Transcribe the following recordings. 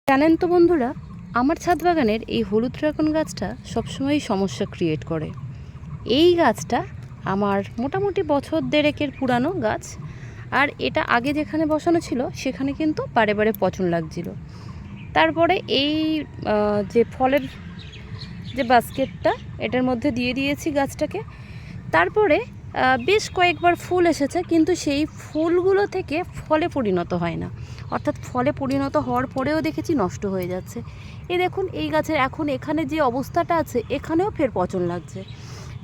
জানেন তো বন্ধুরা, আমার ছাদ বাগানের এই হলুদ ড্রাগন গাছটা সবসময়ই সমস্যা ক্রিয়েট করে। এই গাছটা আমার মোটামুটি বছর দেড়েকের পুরানো গাছ, আর এটা আগে যেখানে বসানো ছিল সেখানে কিন্তু বারে বারে পচন লাগছিল। তারপরে এই যে ফলের যে বাস্কেটটা এটার মধ্যে দিয়ে দিয়েছি গাছটাকে। তারপরে বেশ কয়েকবার ফুল এসেছে, কিন্তু সেই ফুলগুলো থেকে ফলে পরিণত হয় না, অর্থাৎ ফলে পরিণত হওয়ার পরেও দেখেছি নষ্ট হয়ে যাচ্ছে। এই দেখুন, এই গাছের এখন এখানে যে অবস্থাটা আছে এখানেও ফের পচন লাগছে।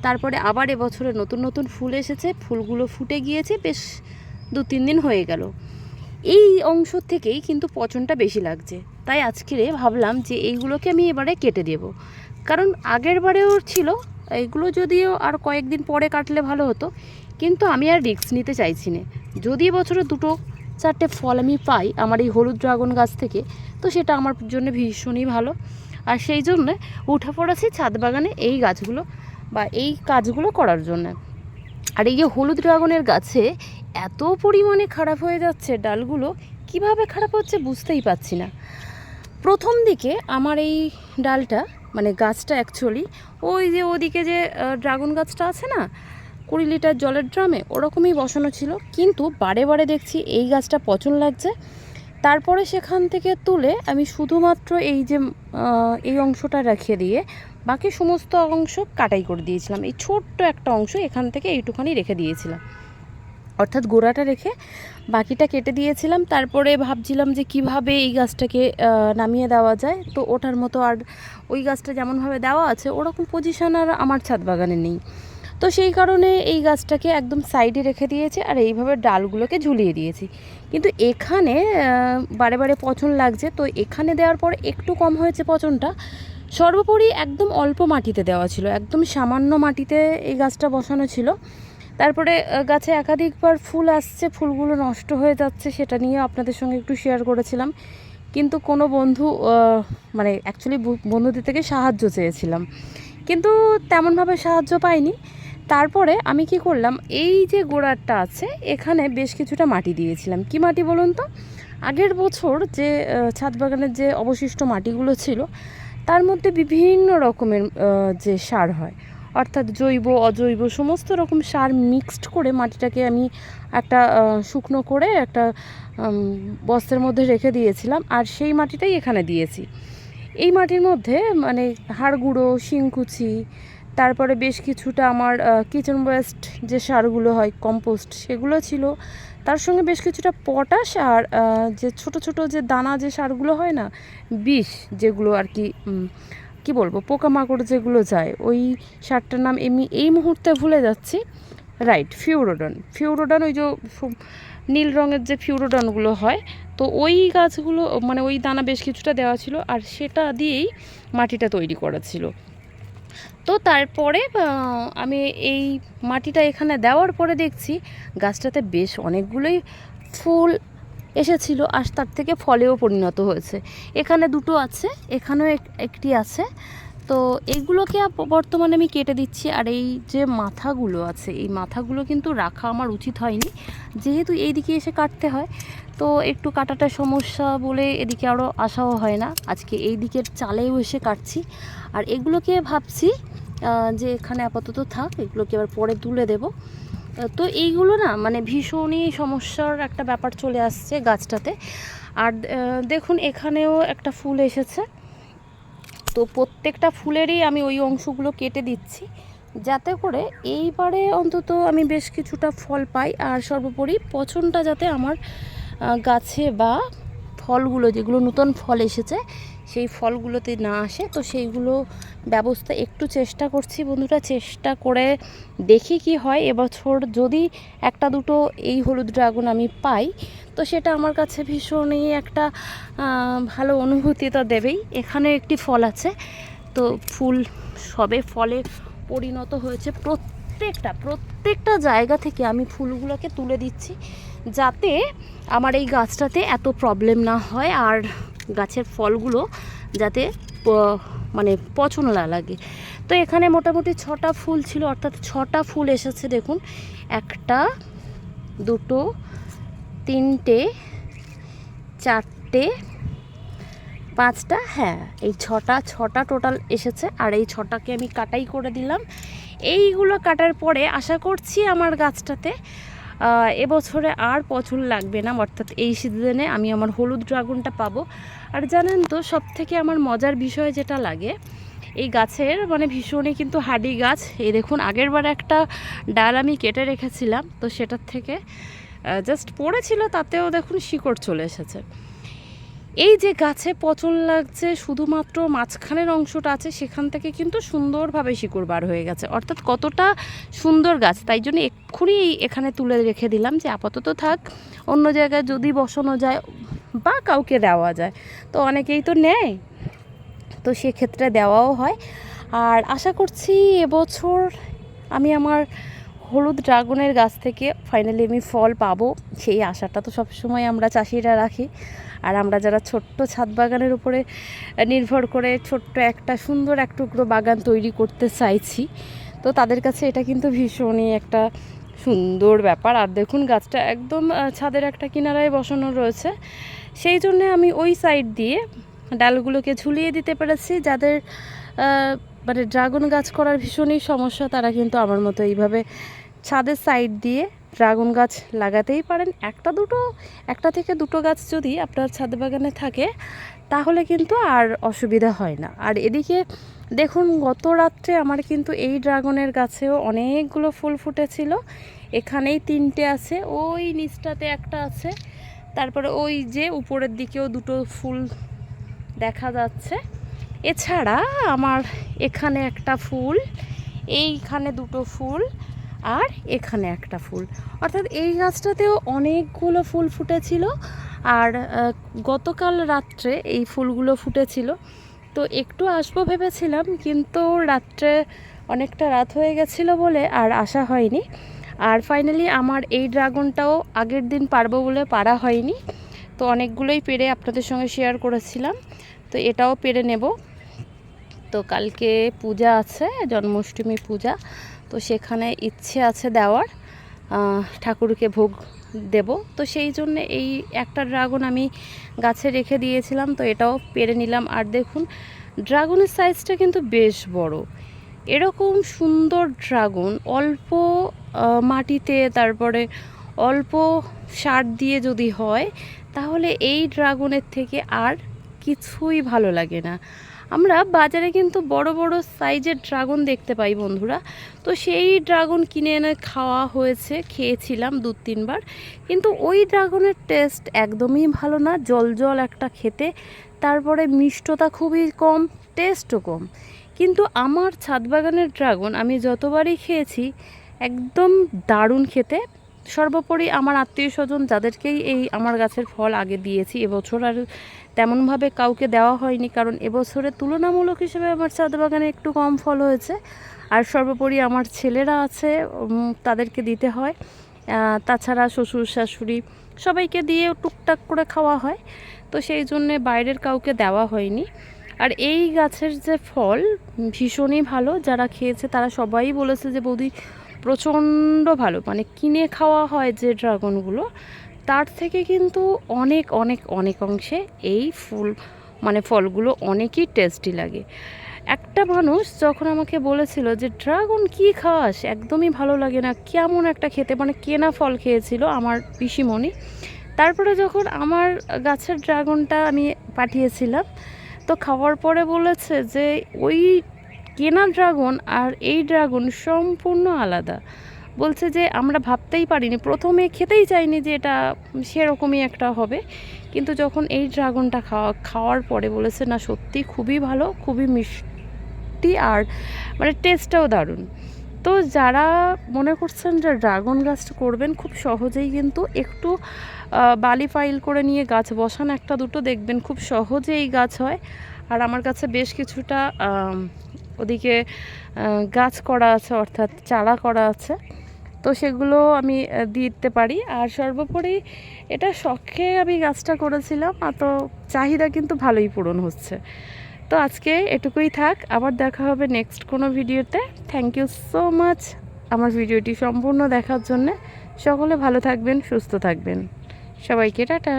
তারপরে আবার এবছরে নতুন নতুন ফুল এসেছে, ফুলগুলো ফুটে গিয়েছে, বেশ 2-3 দিন হয়ে গেল। এই অংশ থেকেই কিন্তু পচনটা বেশি লাগছে। তাই আজকে ভাবলাম যে এইগুলোকে আমি এবারে কেটে দেব, কারণ আগের বারেও ছিল। এইগুলো যদিও আর কয়েকদিন পরে কাটলে ভালো হতো, কিন্তু আমি আর রিস্ক নিতে চাইছি না। যদি বছরে 2-4টে ফল আমি পাই আমার এই হলুদ ড্রাগন গাছ থেকে, তো সেটা আমার জন্য ভীষণই ভালো। আর সেই জন্য উঠে পড়েছি ছাদ বাগানে এই গাছগুলো বা এই কাজগুলো করার জন্য। আর এই যে হলুদ ড্রাগনের গাছে এত পরিমাণে খারাপ হয়ে যাচ্ছে ডালগুলো, কিভাবে খারাপ হচ্ছে বুঝতেই পারছি না। প্রথম দিকে আমার এই ডালটা মানে গাছটা অ্যাকচুয়ালি ওই যে ওদিকে যে ড্রাগন গাছটা আছে না 20 লিটার জলের ড্রামে, ওরকমই বসানো ছিল, কিন্তু বারে বারে দেখছি এই গাছটা পচন লাগছে। তারপরে সেখান থেকে তুলে আমি শুধুমাত্র এই যে এই অংশটা রেখে দিয়ে বাকি সমস্ত অংশ কাটাই করে দিয়েছিলাম। এই ছোট্ট একটা অংশ এখান থেকে এইটুখানি রেখে দিয়েছিলাম, অর্থাৎ গোড়াটা রেখে বাকিটা কেটে দিয়েছিলাম। তারপরে ভাবছিলাম যে কিভাবে এই গাছটাকে নামিয়ে দেওয়া যায়। তো ওটার মতো আর ওই গাছটা যেমনভাবে দেওয়া আছে ওরকম পজিশন আর আমার ছাদ বাগানে নেই। তো সেই কারণে এই গাছটাকে একদম সাইডে রেখে দিয়েছি আর এইভাবে ডালগুলোকে ঝুলিয়ে দিয়েছি। কিন্তু এখানে বারে বারে পচন লাগছে, তো এখানে দেওয়ার পর একটু কম হয়েছে পচনটা। সর্বোপরি একদম অল্প মাটিতে দেওয়া ছিল, একদম সামান্য মাটিতে এই গাছটা বসানো ছিল। তারপরে গাছে একাধিকবার ফুল আসছে, ফুলগুলো নষ্ট হয়ে যাচ্ছে, সেটা নিয়ে আপনাদের সঙ্গে একটু শেয়ার করেছিলাম। কিন্তু কোনো বন্ধু মানে অ্যাকচুয়ালি বন্ধুদের থেকে সাহায্য চেয়েছিলাম, কিন্তু তেমনভাবে সাহায্য পাইনি। তারপরে আমি কি করলাম, এই যে গোড়াটা আছে এখানে বেশ কিছুটা মাটি দিয়েছিলাম। কি মাটি বলুন তো? আগের বছর যে ছাদ বাগানের যে অবশিষ্ট মাটিগুলো ছিল তার মধ্যে বিভিন্ন রকমের যে সার হয়, অর্থাৎ জৈব অজৈব সমস্ত রকম সার মিক্সড করে মাটিটাকে আমি একটা শুকনো করে একটা বস্তার মধ্যে রেখে দিয়েছিলাম, আর সেই মাটিটাই এখানে দিয়েছি। এই মাটির মধ্যে মানে হাড় গুঁড়ো, শিংকুচি, তারপরে বেশ কিছুটা আমার কিচেন ওয়েস্ট যে সারগুলো হয় কম্পোস্ট সেগুলো ছিল, তার সঙ্গে বেশ কিছুটা পটাশ আর যে ছোট ছোট যে দানা যে সারগুলো হয় না, বিষ যেগুলো আর কি, কি বলবো, পোকামাকড় যেগুলো যায়, ওই সারটার নাম এমনি এই মুহূর্তে ভুলে যাচ্ছি। রাইট, ফিউরোডন, ওই যে নীল রঙের যে ফিউরোডনগুলো হয়, তো ওই গাছগুলো মানে ওই দানা বেশ কিছুটা দেওয়া ছিল, আর সেটা দিয়েই মাটিটা তৈরি করা ছিল। তো তারপরে আমি এই মাটিটা এখানে দেওয়ার পরে দেখছি গাছটাতে বেশ অনেকগুলোই ফুল এসেছিল, আর তার থেকে ফলেও পরিণত হয়েছে। এখানে 2টো আছে, এখানেও একটি আছে। তো এইগুলোকে বর্তমানে আমি কেটে দিচ্ছি। আর এই যে মাথাগুলো আছে, এই মাথাগুলো কিন্তু রাখা আমার উচিত হয়নি, যেহেতু এইদিকে এসে কাটতে হয়, তো একটু কাটাটা সমস্যা বলে এদিকে আরও আসাও হয় না। আজকে এই দিকের চালেও এসে কাটছি, আর এগুলোকে ভাবছি যে এখানে আপাতত থাক, এগুলোকে এবার পরে তুলে দেব। তো এইগুলো না মানে ভীষণই সমস্যার একটা ব্যাপার চলে আসছে গাছটাতে। আর দেখুন এখানেও একটা ফুল এসেছে, তো প্রত্যেকটা ফুলেরই আমি ওই অংশগুলো কেটে দিচ্ছি, যাতে করে এইবারে অন্তত আমি বেশ কিছুটা ফল পাই। আর সর্বোপরি পচনটা যাতে আমার গাছে বা ফলগুলো যেগুলো নতুন ফল এসেছে সেই ফলগুলোতে না আসে, তো সেইগুলো ব্যবস্থা একটু চেষ্টা করছি বন্ধুরা, চেষ্টা করে দেখি কি হয়। এবছর যদি 1-2টো এই হলুদ ড্রাগন আমি পাই, তো সেটা আমার কাছে ভীষণই একটা ভালো অনুভূতি তো দেবেই। এখানে একটি ফল আছে, তো ফুল সবে ফলে পরিণত হয়েছে। প্রত্যেকটা জায়গা থেকে আমি ফুলগুলোকে তুলে দিচ্ছি, যাতে আমার এই গাছটাতে এত প্রবলেম না হয়, আর গাছের ফলগুলো যাতে মানে পচন না লাগে। তো এখানে মোটামুটি 6টা ফুল ছিল, অর্থাৎ 6টা ফুল এসেছে। দেখুন, 1, 2, 3, 4, 5টা, হ্যাঁ এই 6টা টোটাল এসেছে। আর এই 6টাকে আমি কাটাই করে দিলাম। এইগুলো কাটার পরে আশা করছি আমার গাছটাতে এবছরে আর পচন লাগবে না, অর্থাৎ এই সিজনে আমি আমার হলুদ ড্রাগনটা পাবো। আর জানেন তো সবথেকে আমার মজার বিষয় যেটা লাগে এই গাছের, মানে ভীষণই কিন্তু হার্ডি গাছ। এই দেখুন আগের বার একটা ডাল আমি কেটে রেখেছিলাম, তো সেটার থেকে জাস্ট পড়েছিল, তাতেও দেখুন শিকড় চলে এসেছে। এই যে গাছে পচন লাগছে শুধুমাত্র মাঝখানের অংশটা আছে, সেখান থেকে কিন্তু সুন্দরভাবে শিকড় বার হয়ে গেছে, অর্থাৎ কতটা সুন্দর গাছ। তাই জন্য এক্ষুনি এখানে তুলে রেখে দিলাম যে আপাতত থাক, অন্য জায়গায় যদি বসানো যায় বা কাউকে দেওয়া যায়, তো অনেকেই তো নেয়, তো সেক্ষেত্রে দেওয়াও হয়। আর আশা করছি এবছর আমি আমার হলুদ ড্রাগনের গাছ থেকে ফাইনালি আমি ফল পাবো, সেই আশাটা তো সবসময় আমরা চাষিরা রাখি। আর আমরা যারা ছোট্ট ছাদ বাগানের উপরে নির্ভর করে ছোট্ট একটা সুন্দর এক টুকরো বাগান তৈরি করতে চাইছি, তো তাদের কাছে এটা কিন্তু ভীষণই একটা সুন্দর ব্যাপার। আর দেখুন গাছটা একদম ছাদের একটা কিনারায় বসানো রয়েছে, সেই জন্যে আমি ওই সাইড দিয়ে ডালগুলোকে ঝুলিয়ে দিতে পেরেছি। যাদের মানে ড্রাগন গাছ করার ভীষণই সমস্যা, তারা কিন্তু আমার মতো এইভাবে ছাদের সাইড দিয়ে ড্রাগন গাছ লাগাতেই পারেন। একটা থেকে দুটো গাছ যদি আপনার ছাদ বাগানে থাকে তাহলে কিন্তু আর অসুবিধা হয় না। আর এদিকে দেখুন গত রাত্রে আমার কিন্তু এই ড্রাগনের গাছেও অনেকগুলো ফুল ফুটেছিল। এখানেই 3টে আছে, ওই নিচটাতে একটা আছে, তারপরে ওই যে উপরের দিকেও 2টো ফুল দেখা যাচ্ছে। এছাড়া আমার এখানে একটা ফুল, এইখানে 2টো ফুল, আর এখানে একটা ফুল, অর্থাৎ এই গাছটাতেও অনেকগুলো ফুল ফুটেছিল। আর গতকাল রাত্রে এই ফুলগুলো ফুটেছিল, তো একটু আসবো ভেবেছিলাম, কিন্তু রাত্রে অনেকটা রাত হয়ে গেছিলো বলে আর আসা হয়নি। আর ফাইনালি আমার এই ড্রাগনটাও আগের দিন পারবো বলে পারা হয়নি, তো অনেকগুলোই পেরে আপনাদের সঙ্গে শেয়ার করেছিলাম, তো এটাও পেরে নেব। তো কালকে পূজা আছে, জন্মাষ্টমী পূজা, তো সেখানে ইচ্ছে আছে দেওয়ার, ঠাকুরকে ভোগ দেব, তো সেই জন্য এই একটা ড্রাগন আমি গাছে রেখে দিয়েছিলাম, তো এটাও পেরে নিলাম। আর দেখুন ড্রাগনের সাইজটা কিন্তু বেশ বড়। এরকম সুন্দর ড্রাগন অল্প মাটিতে, তারপরে অল্প সার দিয়ে যদি হয়, তাহলে এই ড্রাগনের থেকে আর কিছুই ভালো লাগে না। আমরা বাজারে কিন্তু বড় বড় সাইজের ড্রাগন দেখতে পাই বন্ধুরা, তো সেই ড্রাগন কিনে এনে খাওয়া হয়েছে, খেয়েছিলাম 2-3বার, কিন্তু ওই ড্রাগনের টেস্ট একদমই ভালো না, জল জল একটা খেতে, তারপরে মিষ্টতা খুবই কম, টেস্টও কম। কিন্তু আমার ছাদ বাগানের ড্রাগন আমি যতবারই খেয়েছি একদম দারুণ খেতে। সর্বোপরি আমার আত্মীয় স্বজন যাদেরকেই এই আমার গাছের ফল আগে দিয়েছি, এবছর আর তেমনভাবে কাউকে দেওয়া হয়নি, কারণ এবছরে তুলনামূলক হিসেবে আমার ছাদ বাগানে একটু কম ফল হয়েছে। আর সর্বোপরি আমার ছেলেরা আছে, তাদেরকে দিতে হয়, তাছাড়া শ্বশুর শাশুড়ি সবাইকে দিয়ে টুকটাক করে খাওয়া হয়, তো সেই জন্যে বাইরের কাউকে দেওয়া হয়নি। আর এই গাছের যে ফল ভীষণই ভালো, যারা খেয়েছে তারা সবাই বলেছে যে বৌদি প্রচণ্ড ভালো, মানে কিনে খাওয়া হয় যে ড্রাগনগুলো তার থেকে কিন্তু অনেক অনেক অনেক অংশে এই ফলগুলো অনেকই টেস্টি লাগে। একটা মানুষ যখন আমাকে বলেছিল যে ড্রাগন কি খাস, একদমই ভালো লাগে না, কেমন একটা খেতে, মানে কেনা ফল খেয়েছিল আমার পিসিমণি। তারপরে যখন আমার গাছের ড্রাগনটা আমি পাঠিয়েছিলাম, তো খাওয়ার পরে বলেছে যে ওই কেনা ড্রাগন আর এই ড্রাগন সম্পূর্ণ আলাদা। বলছে যে আমরা ভাবতেই পারিনি, প্রথমে খেতেই চাইনি যে এটা সেরকমই একটা হবে, কিন্তু যখন এই ড্রাগনটা খাওয়ার পরে বলেছে না সত্যি খুবই ভালো, খুবই মিষ্টি, আর মানে টেস্টটাও দারুণ। তো যারা মনে করছেন যে ড্রাগন গাছটা করবেন, খুব সহজেই কিন্তু একটু বালি ফাইল করে নিয়ে গাছ বসান, 1-2 দেখবেন খুব সহজেই গাছ হয়। আর আমার কাছে বেশ কিছুটা ওদিকে গাছ করা আছে, অর্থাৎ চারা করা আছে, তো সেগুলো আমি দিতে পারি। আর সর্বোপরি এটা শখে আমি গাছটা করেছিলাম, তো চাহিদা কিন্তু ভালোই পূরণ হচ্ছে। তো আজকে এটুকুই থাক, আবার দেখা হবে নেক্সট কোনো ভিডিওতে। থ্যাংক ইউ সো মাচ আমার ভিডিওটি সম্পূর্ণ দেখার জন্যে। সকলে ভালো থাকবেন, সুস্থ থাকবেন, সবাইকে টাটা।